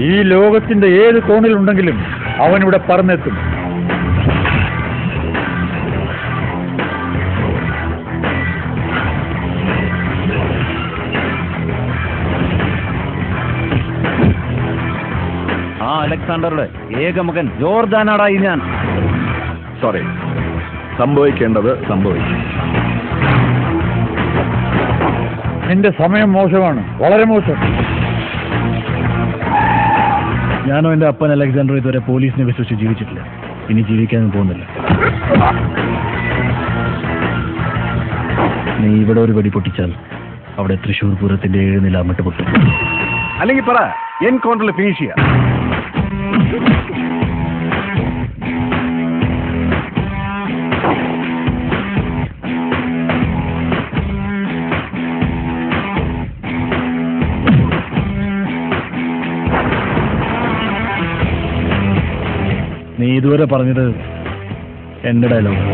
ഈ ലോകത്തിന്റെ ഏത് കോണിലുണ്ടെങ്കിലും അവനിവിടെ പറന്നെത്തും. ആ അലക്സാണ്ടറുടെ ഏക മകൻ ജോർദാനാടായി ഞാൻ. സോറി, സംഭവിക്കേണ്ടത് സംഭവിക്കും. നിന്റെ സമയം മോശമാണ്, വളരെ മോശം. ഞാനോ എന്റെ അപ്പൻ അലക്സാണ്ടർ ഇതുവരെ പോലീസിനെ വിശ്വസിച്ച് ജീവിച്ചിട്ടില്ല. ഇനി ജീവിക്കാനും പോകുന്നില്ല. നീ ഇവിടെ ഒരു വെടി പൊട്ടിച്ചാൽ അവിടെ തൃശ്ശൂർ പൂരത്തിന്റെ 7 നില അമിട്ട് പൊട്ടും. അല്ലെങ്കിൽ പറ, എൻകൗണ്ടറിൽ ഫിനിഷ് ചെയ്യാം. നീ ഇതുവരെ പറഞ്ഞത് എന്റെ ഡയലോഗ്.